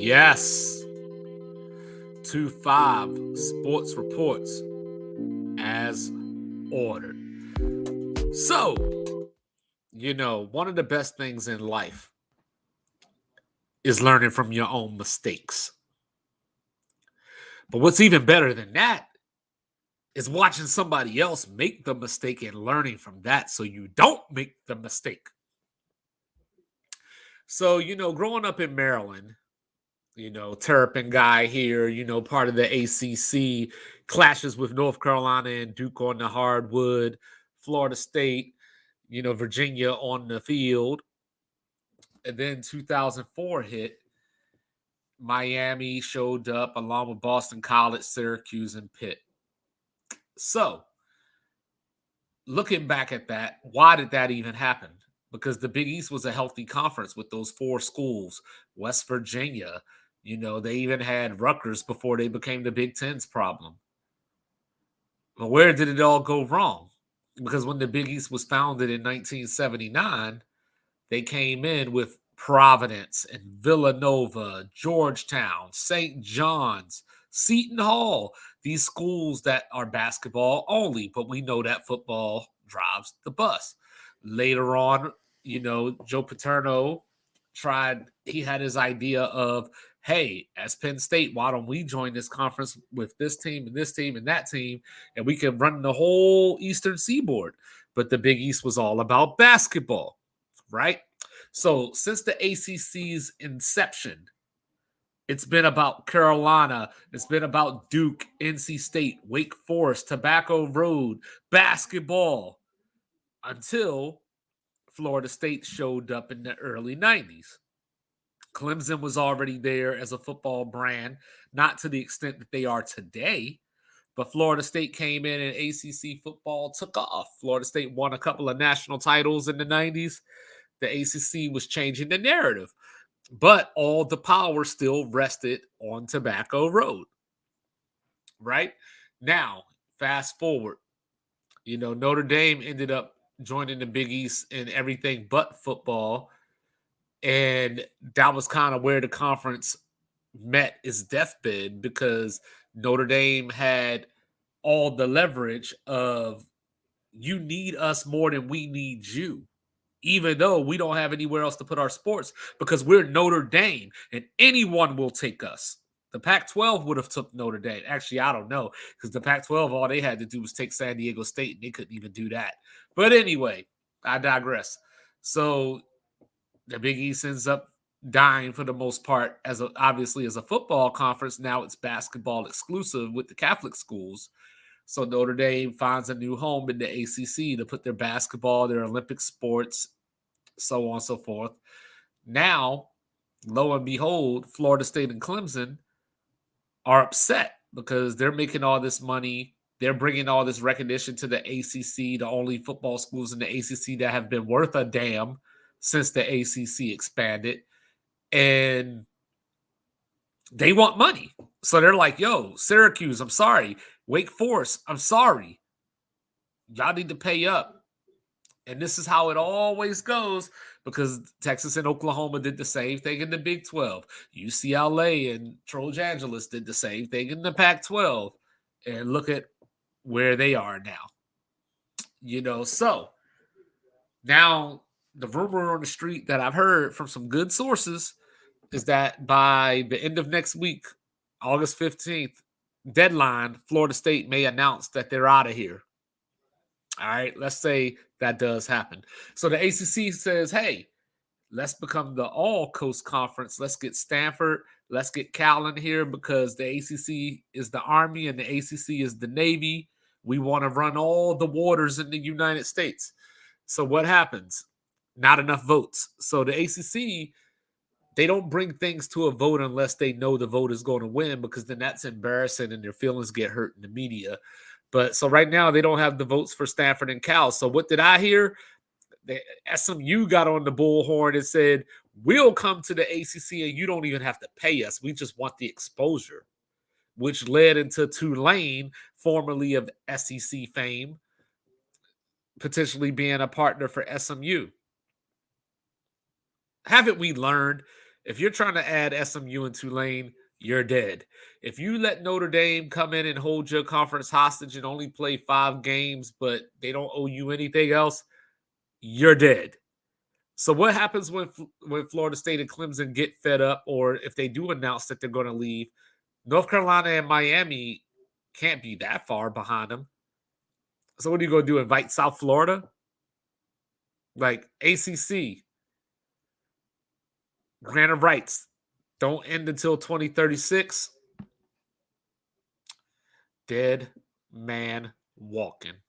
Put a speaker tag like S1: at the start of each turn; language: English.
S1: Yes, 2-5 sports reports as ordered. So, one of the best things in life is learning from your own mistakes. But what's even better than that is watching somebody else make the mistake and learning from that so you don't make the mistake. So, growing up in Maryland, Terrapin guy here, part of the ACC, clashes with North Carolina and Duke on the hardwood, Florida State, Virginia on the field. And then 2004 hit. Miami showed up along with Boston College, Syracuse, and Pitt. So, looking back at that, why did that even happen? Because the Big East was a healthy conference with those four schools. West Virginia, they even had Rutgers before they became the Big Ten's problem. But where did it all go wrong? Because when the Big East was founded in 1979, they came in with Providence and Villanova, Georgetown, St. John's, Seton Hall, these schools that are basketball only, but we know that football drives the bus. Later on, Joe Paterno he had his idea of, hey, as Penn State, why don't we join this conference with this team and this team and that team, and we can run the whole Eastern Seaboard. But the Big East was all about basketball, right? So since the ACC's inception, it's been about Carolina, it's been about Duke, NC State, Wake Forest, Tobacco Road, basketball, until Florida State showed up in the early 90s. Clemson was already there as a football brand, not to the extent that they are today, but Florida State came in and ACC football took off. Florida State won a couple of national titles in the 90s. The ACC was changing the narrative, but all the power still rested on Tobacco Road. Right now, fast forward, Notre Dame ended up joining the Big East in everything but football. And that was kind of where the conference met its deathbed because Notre Dame had all the leverage of you need us more than we need you, even though we don't have anywhere else to put our sports because we're Notre Dame and anyone will take us. The Pac-12 would have took Notre Dame. Actually, I don't know because the Pac-12, all they had to do was take San Diego State and they couldn't even do that. But anyway, I digress. So the Big East ends up dying for the most part obviously as a football conference. Now it's basketball exclusive with the Catholic schools. So Notre Dame finds a new home in the ACC to put their basketball, their Olympic sports, so on and so forth. Now, lo and behold, Florida State and Clemson are upset because they're making all this money. They're bringing all this recognition to the ACC, the only football schools in the ACC that have been worth a damn since the ACC expanded. And they want money. So they're like, yo, Syracuse, I'm sorry. Wake Forest, I'm sorry. Y'all need to pay up. And this is how it always goes because Texas and Oklahoma did the same thing in the Big 12. UCLA and Trojan Angeles did the same thing in the Pac 12. And look at where they are now. So now the rumor on the street that I've heard from some good sources is that by the end of next week, August 15th, deadline, Florida State may announce that they're out of here. All right, let's say that does happen. So the ACC says, hey, let's become the all coast conference. Let's get Stanford. Let's get Cal in here because the ACC is the Army and the ACC is the Navy. We want to run all the waters in the United States. So what happens? Not enough votes. So the ACC, they don't bring things to a vote unless they know the vote is going to win because then that's embarrassing and their feelings get hurt in the media. But so right now they don't have the votes for Stanford and Cal. So what did I hear? The SMU got on the bullhorn and said, we'll come to the ACC and you don't even have to pay us. We just want the exposure, which led into Tulane, formerly of SEC fame, potentially being a partner for SMU. Haven't we learned If you're trying to add SMU and Tulane, you're dead. If you let Notre Dame come in and hold your conference hostage and only play 5 games, but they don't owe you anything else, you're dead. So what happens when Florida State and Clemson get fed up, or if they do announce that they're going to leave? North Carolina and Miami can't be that far behind them. So what are you going to do? Invite South Florida? Like ACC, grant of rights don't end until 2036. Dead man walking.